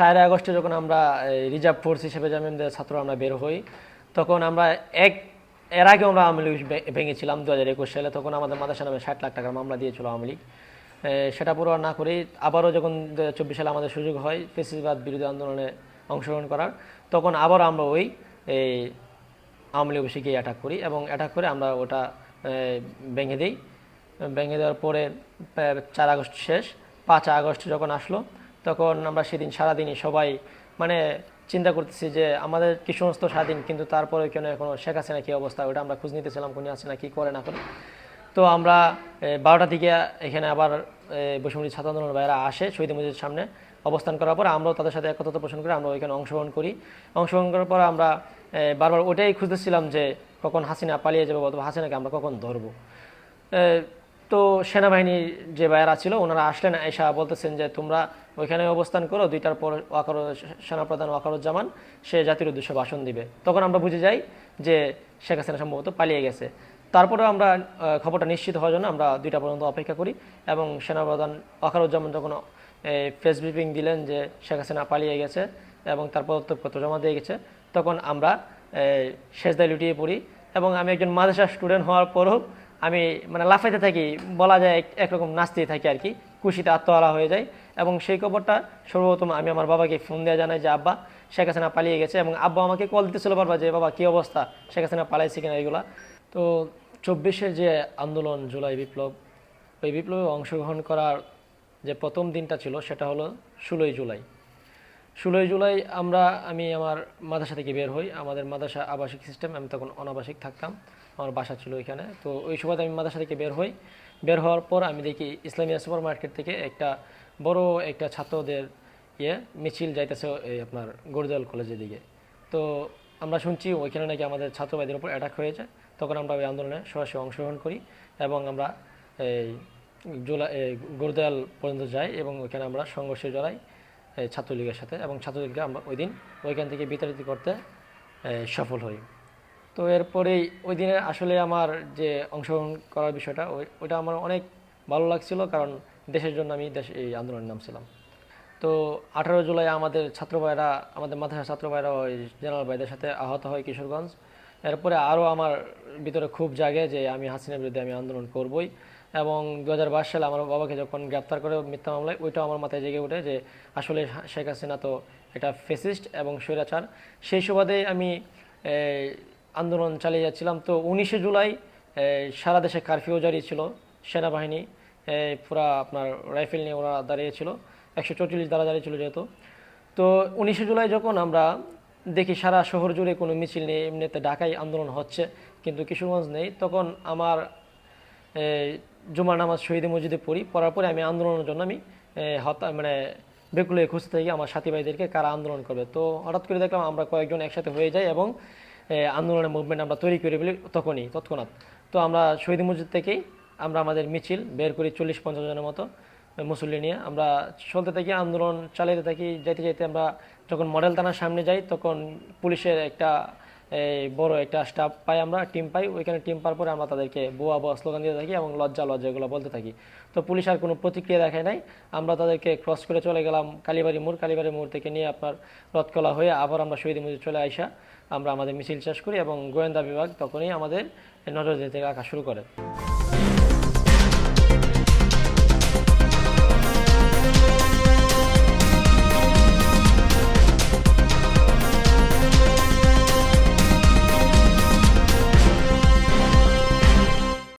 4 আগস্টে যখন আমরা রিজার্ভ ফোর্স হিসেবে জামিয়াদের ছাত্র আমরা বের হই, তখন আমরা এর আগেও আমরা আওয়ামী লীগ ভেঙেছিলাম 2021 সালে। তখন আমাদের মাদ্রাসা নামে 60 লাখ টাকার মামলা দিয়েছিল আওয়ামী লীগ। সেটা পুরো না করেই আবারও যখন 2024 সালে আমাদের সুযোগ হয় ফ্যাসিবাদ বিরোধী আন্দোলনে অংশগ্রহণ করার, তখন আবার আমরা ওই আওয়ামী লীগ অফিসে গিয়ে অ্যাটাক করি এবং অ্যাটাক করে আমরা ওটা ভেঙে দিই। ভেঙে দেওয়ার পরে 4 আগস্ট শেষ। 5 আগস্ট যখন আসলো, তখন আমরা সেদিন সারাদিনই সবাই মানে চিন্তা করতেছি যে আমাদের কি সমস্ত স্বাধীন, কিন্তু তারপরে কেন এখনো শেখ হাসিনা কী অবস্থা, ওটা আমরা খোঁজ নিতেছিলাম কোন হাসিনা কী করে না করে। তো আমরা 12টার দিকে এখানে আবার বৈষম্য ছাত্র আন্দোলনের ভাইয়েরা আসে শহীদ মসজিদের সামনে অবস্থান করার পর আমরাও তাদের সাথে একত্রতা পোষণ করে আমরা ওইখানে অংশগ্রহণ করি। অংশগ্রহণ করার পর আমরা বারবার ওটাই খুঁজতেছিলাম যে কখন হাসিনা পালিয়ে যাবে অথবা হাসিনাকে আমরা কখন ধরবো। তো সেনাবাহিনীর যে ভাইয়েরা ছিল ওনারা আসলেন, এসা বলতেছেন যে তোমরা ওইখানে অবস্থান করো, 2টার পর সেনাপ্রধান ওয়াকারুজ্জামান সে জাতির উদ্দেশ্যে ভাষণ দিবে। তখন আমরা বুঝে যাই যে শেখ হাসিনা সম্ভবত পালিয়ে গেছে। তারপরেও আমরা খবরটা নিশ্চিত হওয়ার জন্য আমরা 2টা পর্যন্ত অপেক্ষা করি এবং সেনাপ্রধান ওয়াকারুজ্জামান যখন প্রেস ব্রিফিং দিলেন যে শেখ হাসিনা পালিয়ে গেছে এবং তার পদত্যাগপত্র জমা দিয়ে গেছে, তখন আমরা সেজদায় লুটিয়ে পড়ি। এবং আমি একজন মাদ্রাসা স্টুডেন্ট হওয়ার পরও আমি মানে লাফাইতে থাকি, বলা যায় একরকম নাচতেই থাকি আর কি, খুশিতে আত্মহারা হয়ে যায়। এবং সেই খবরটা সর্বপ্রথম আমি আমার বাবাকে ফোন দেওয়া জানাই যে আব্বা শেখ হাসিনা পালিয়ে গেছে, এবং আব্বা আমাকে কল দিতেছিল বারবার যে বাবা কী অবস্থা, শেখ হাসিনা পালাইছে কিনা এগুলা। তো 24-এর যে আন্দোলন জুলাই বিপ্লব, ওই বিপ্লবে অংশগ্রহণ করার যে প্রথম দিনটা ছিল সেটা হলো 16ই জুলাই। 16ই জুলাই আমি আমার মাদ্রাসা থেকে বের হই। আমাদের মাদ্রাসা আবাসিক সিস্টেম, আমি তখন অনাবাসিক থাকতাম, আমার বাসা ছিল এখানে। তো ওই সময় আমি মাদ্রাসা থেকে বের হই। বের হওয়ার পর আমি দেখি ইসলামিয়া সুপার মার্কেট থেকে বড় একটা ছাত্রদের মিছিল যাইতেছে আপনার গড়দুয়াল কলেজের দিকে। তো আমরা শুনছি ওইখানে নাকি আমাদের ছাত্র ভাইদের উপর অ্যাটাক হয়েছে। তখন আমরা ওই আন্দোলনে সরাসরি অংশগ্রহণ করি এবং আমরা এই গড়দুয়াল পর্যন্ত যাই এবং ওইখানে আমরা সংঘর্ষে জড়াই ছাত্রলীগের সাথে, এবং ছাত্রলীগকে আমরা ওই দিন ওইখান থেকে বিতাড়িত করতে সফল হই। তো এরপরেই ওই দিনে আসলে আমার যে অংশগ্রহণ করার বিষয়টা ওইটা আমার অনেক ভালো লাগছিল, কারণ দেশের জন্য আমি এই আন্দোলনে নামছিলাম। তো 18 জুলাই আমাদের ছাত্র ভাইরা, আমাদের মাদ্রাসার ছাত্র ভাইরা ওই জেনারেল ভাইদের সাথে আহত হয় কিশোরগঞ্জ। এরপরে আরও আমার ভিতরে খুব জাগে যে আমি হাসিনার বিরুদ্ধে আমি আন্দোলন করবই। এবং 2022 সালে আমার বাবাকে যখন গ্রেপ্তার করে মিথ্যা মামলায়, ওইটাও আমার মাথায় জেগে ওঠে যে আসলে শেখ হাসিনা তো এটা ফ্যাসিস্ট এবং স্বৈরাচার। সেই সুবাদে আমি আন্দোলন চালিয়ে যাচ্ছিলাম। তো 19শে জুলাই সারা দেশে কারফিউ জারি ছিল, সেনাবাহিনী পুরা আপনার রাইফেল নিয়ে ওরা দাঁড়িয়েছিল, 144 ধারা জারি ছিল যেহেতু। তো 19শে জুলাই যখন আমরা দেখি সারা শহর জুড়ে কোনো মিছিল নেই, এমনিতে ঢাকায় আন্দোলন হচ্ছে কিন্তু কিশোরগঞ্জ নেই, তখন আমার জুমার নামাজ শহীদ মসজিদে পড়ার পরে আমি আন্দোলনের জন্য আমি মানে বেকুলে খুঁজতে থাকি আমার সাথী ভাইদেরকে কারা আন্দোলন করবে। তো হঠাৎ করে দেখলাম আমরা কয়েকজন একসাথে হয়ে যাই এবং আন্দোলনের মুভমেন্ট আমরা তৈরি করে ফেলি তৎক্ষণাৎ। তো আমরা শহীদ মসজিদ থেকেই আমরা আমাদের মিছিল বের করি 40-50 জনের মতো মুসল্লি নিয়ে। আমরা চলতে থাকি, আন্দোলন চালাতে থাকি। যাইতে যাইতে আমরা যখন মডেল থানার সামনে যাই, তখন পুলিশের বড় একটা স্টাফ পাই, আমরা টিম পাই। ওইখানে টিম পাওয়ার পরে আমরা তাদেরকে বোয়া বোয়া স্লোগান দিতে থাকি এবং লজ্জা লজ্জা এগুলো বলতে থাকি। তো পুলিশ আর কোনো প্রতিক্রিয়া দেখায় নাই। আমরা তাদেরকে ক্রস করে চলে গেলাম কালীবাড়ি মোড় থেকে নিয়ে আপনার রথকলা হয়ে আবার আমরা শহীদ মসজিদ চলে আইসা আমরা আমাদের মিছিল শেষ করি এবং গোয়েন্দা বিভাগ তখনই আমাদের নজর দিতে রাখা শুরু করে।